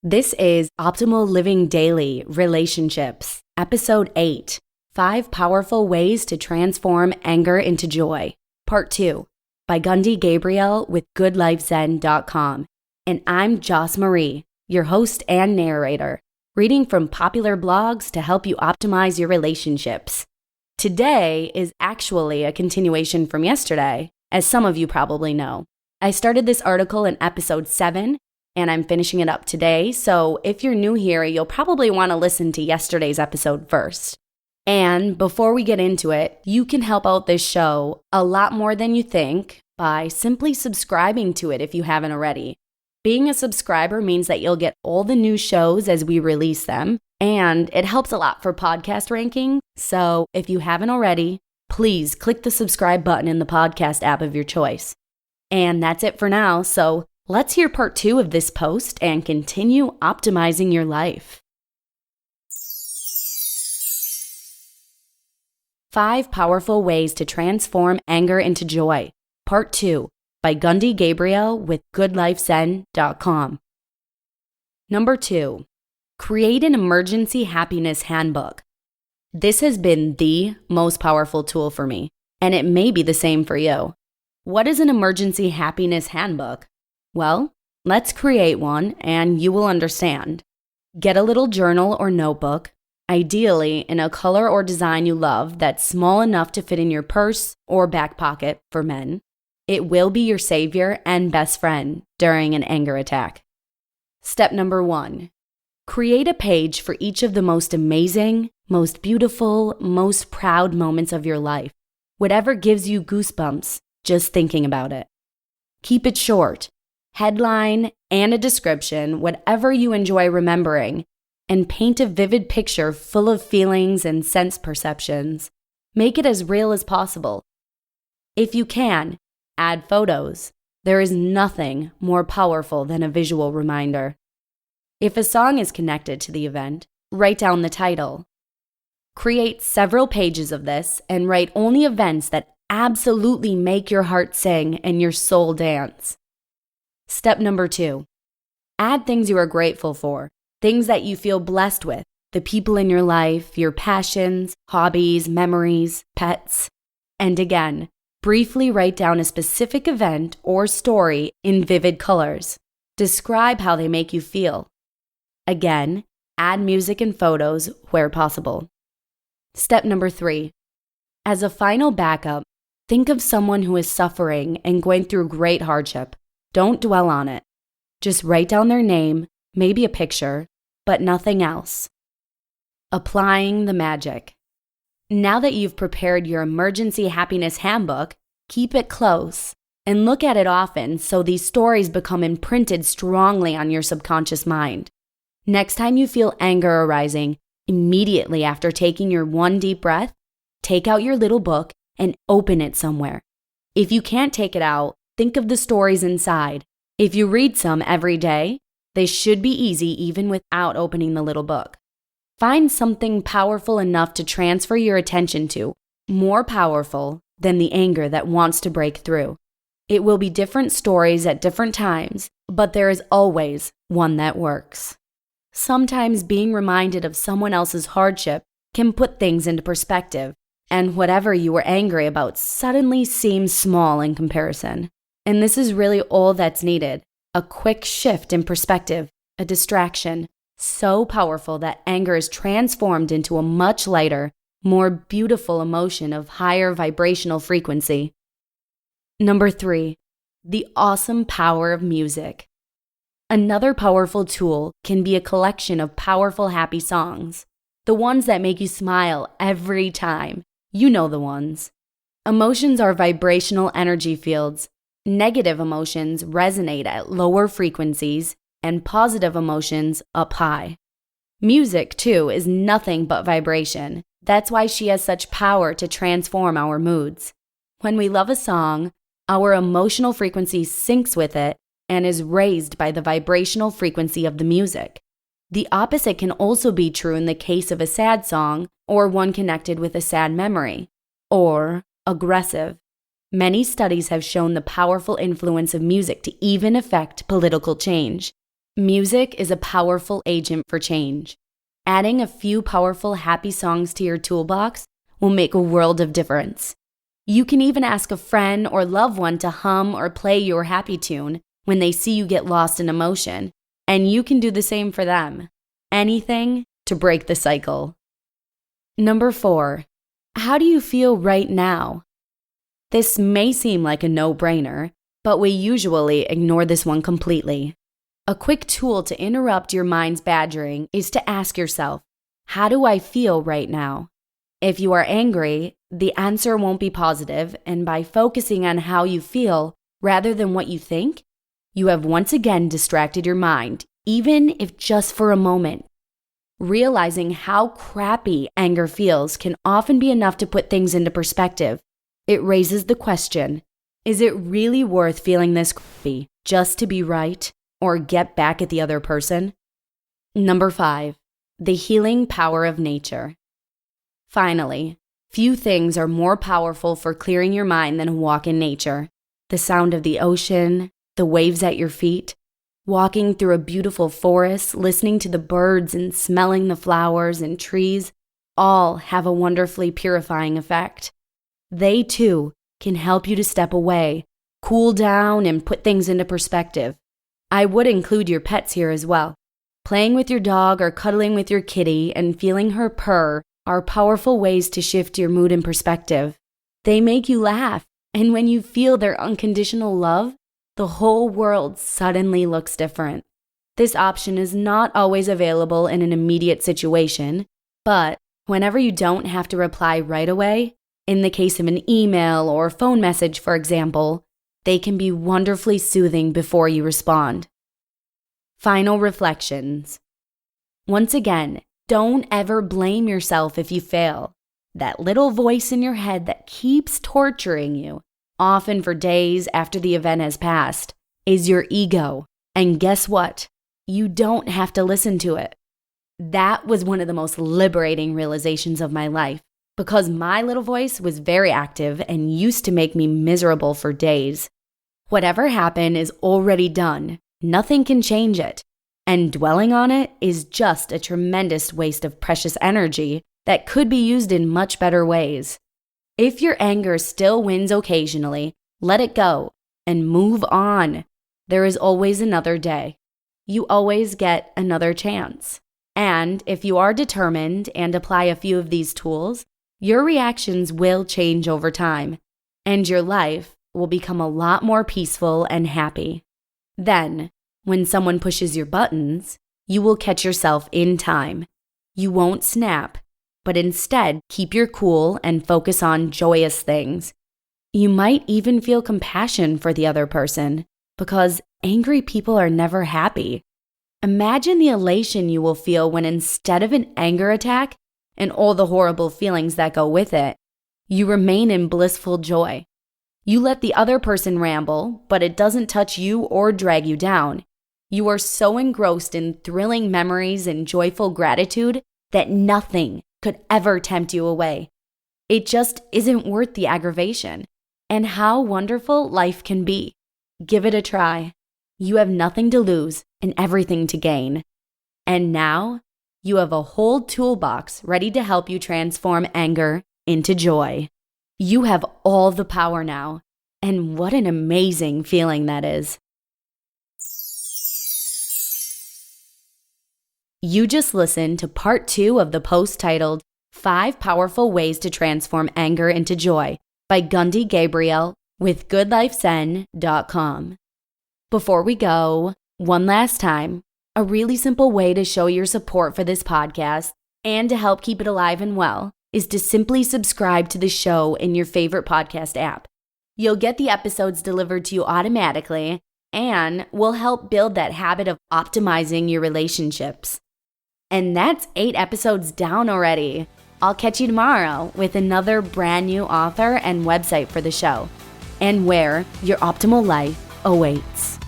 This is Optimal Living Daily Relationships, Episode 8, 5 Powerful Ways to Transform Anger into Joy, Part 2, by Gundi Gabrielle with GoodLifeZen.com. And I'm Joss Marie, your host and narrator, reading from popular blogs to help you optimize your relationships. Today is actually a continuation from yesterday, as some of you probably know. I started this article in Episode 7, and I'm finishing it up today, so if you're new here, you'll probably want to listen to yesterday's episode first. And before we get into it, you can help out this show a lot more than you think by simply subscribing to it if you haven't already. Being a subscriber means that you'll get all the new shows as we release them, and it helps a lot for podcast ranking, so if you haven't already, please click the subscribe button in the podcast app of your choice. And that's it for now, so let's hear part 2 of this post and continue optimizing your life. 5 Powerful Ways to Transform Anger into Joy, Part 2, by Gundi Gabrielle with GoodLifeZen.com. Number 2, create an emergency happiness handbook. This has been the most powerful tool for me, and it may be the same for you. What is an emergency happiness handbook? Well, let's create one and you will understand. Get a little journal or notebook, ideally in a color or design you love that's small enough to fit in your purse or back pocket for men. It will be your savior and best friend during an anger attack. Step number 1, create a page for each of the most amazing, most beautiful, most proud moments of your life. Whatever gives you goosebumps just thinking about it. Keep it short. Headline and a description, whatever you enjoy remembering, and paint a vivid picture full of feelings and sense perceptions. Make it as real as possible. If you can, add photos. There is nothing more powerful than a visual reminder. If a song is connected to the event, write down the title. Create several pages of this and write only events that absolutely make your heart sing and your soul dance. Step number 2, add things you are grateful for, things that you feel blessed with, the people in your life, your passions, hobbies, memories, pets. And again, briefly write down a specific event or story in vivid colors. Describe how they make you feel. Again, add music and photos where possible. Step number 3, as a final backup, think of someone who is suffering and going through great hardship. Don't dwell on it. Just write down their name, maybe a picture, but nothing else. Applying the magic. Now that you've prepared your emergency happiness handbook, keep it close and look at it often so these stories become imprinted strongly on your subconscious mind. Next time you feel anger arising, immediately after taking your one deep breath, take out your little book and open it somewhere. If you can't take it out, think of the stories inside. If you read some every day, they should be easy even without opening the little book. Find something powerful enough to transfer your attention to, more powerful than the anger that wants to break through. It will be different stories at different times, but there is always one that works. Sometimes being reminded of someone else's hardship can put things into perspective, and whatever you were angry about suddenly seems small in comparison. And this is really all that's needed, a quick shift in perspective, a distraction, so powerful that anger is transformed into a much lighter, more beautiful emotion of higher vibrational frequency. Number 3, the awesome power of music. Another powerful tool can be a collection of powerful happy songs, the ones that make you smile every time. You know the ones. Emotions are vibrational energy fields. Negative emotions resonate at lower frequencies and positive emotions up high. Music, too, is nothing but vibration. That's why she has such power to transform our moods. When we love a song, our emotional frequency syncs with it and is raised by the vibrational frequency of the music. The opposite can also be true in the case of a sad song or one connected with a sad memory, or aggressive. Many studies have shown the powerful influence of music to even affect political change. Music is a powerful agent for change. Adding a few powerful, happy songs to your toolbox will make a world of difference. You can even ask a friend or loved one to hum or play your happy tune when they see you get lost in emotion, and you can do the same for them. Anything to break the cycle. Number 4, how do you feel right now? This may seem like a no-brainer, but we usually ignore this one completely. A quick tool to interrupt your mind's badgering is to ask yourself, how do I feel right now? If you are angry, the answer won't be positive, and by focusing on how you feel rather than what you think, you have once again distracted your mind, even if just for a moment. Realizing how crappy anger feels can often be enough to put things into perspective. It raises the question, is it really worth feeling this crappy just to be right or get back at the other person? Number 5, the healing power of nature. Finally, few things are more powerful for clearing your mind than a walk in nature. The sound of the ocean, the waves at your feet, walking through a beautiful forest, listening to the birds and smelling the flowers and trees, all have a wonderfully purifying effect. They too can help you to step away, cool down, and put things into perspective. I would include your pets here as well. Playing with your dog or cuddling with your kitty and feeling her purr are powerful ways to shift your mood and perspective. They make you laugh, and when you feel their unconditional love, the whole world suddenly looks different. This option is not always available in an immediate situation, but whenever you don't have to reply right away, in the case of an email or phone message, for example, they can be wonderfully soothing before you respond. Final reflections. Once again, don't ever blame yourself if you fail. That little voice in your head that keeps torturing you, often for days after the event has passed, is your ego. And guess what? You don't have to listen to it. That was one of the most liberating realizations of my life, because my little voice was very active and used to make me miserable for days. Whatever happened is already done. Nothing can change it. And dwelling on it is just a tremendous waste of precious energy that could be used in much better ways. If your anger still wins occasionally, let it go and move on. There is always another day. You always get another chance. And if you are determined and apply a few of these tools, your reactions will change over time, and your life will become a lot more peaceful and happy. Then, when someone pushes your buttons, you will catch yourself in time. You won't snap, but instead keep your cool and focus on joyous things. You might even feel compassion for the other person, because angry people are never happy. Imagine the elation you will feel when instead of an anger attack and all the horrible feelings that go with it, you remain in blissful joy. You let the other person ramble, but it doesn't touch you or drag you down. You are so engrossed in thrilling memories and joyful gratitude that nothing could ever tempt you away. It just isn't worth the aggravation. And how wonderful life can be. Give it a try. You have nothing to lose and everything to gain. And now, you have a whole toolbox ready to help you transform anger into joy. You have all the power now. And what an amazing feeling that is. You just listened to part 2 of the post titled 5 Powerful Ways to Transform Anger into Joy by Gundi Gabrielle with goodlifezen.com. Before we go, one last time, a really simple way to show your support for this podcast and to help keep it alive and well is to simply subscribe to the show in your favorite podcast app. You'll get the episodes delivered to you automatically and will help build that habit of optimizing your relationships. And that's 8 episodes down already. I'll catch you tomorrow with another brand new author and website for the show, and where your optimal life awaits.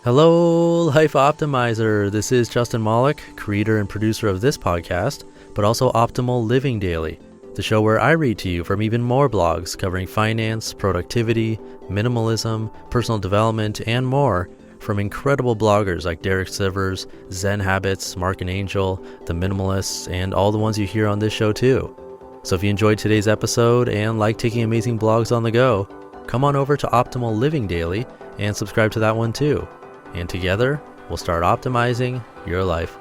Hello, Life Optimizer. This is Justin Malik, creator and producer of this podcast, but also Optimal Living Daily, the show where I read to you from even more blogs covering finance, productivity, minimalism, personal development, and more from incredible bloggers like Derek Sivers, Zen Habits, Mark and Angel, The Minimalists, and all the ones you hear on this show too. So if you enjoyed today's episode and like taking amazing blogs on the go, come on over to Optimal Living Daily and subscribe to that one too. And together, we'll start optimizing your life.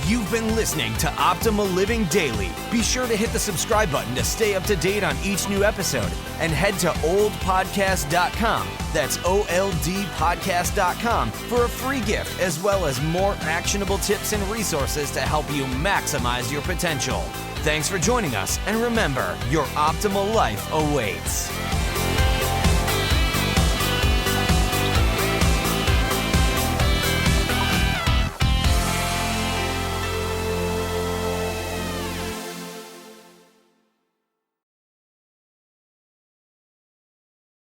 You've been listening to Optimal Living Daily. Be sure to hit the subscribe button to stay up to date on each new episode, and head to oldpodcast.com, that's OLDpodcast.com, for a free gift as well as more actionable tips and resources to help you maximize your potential. Thanks for joining us, and remember, your optimal life awaits.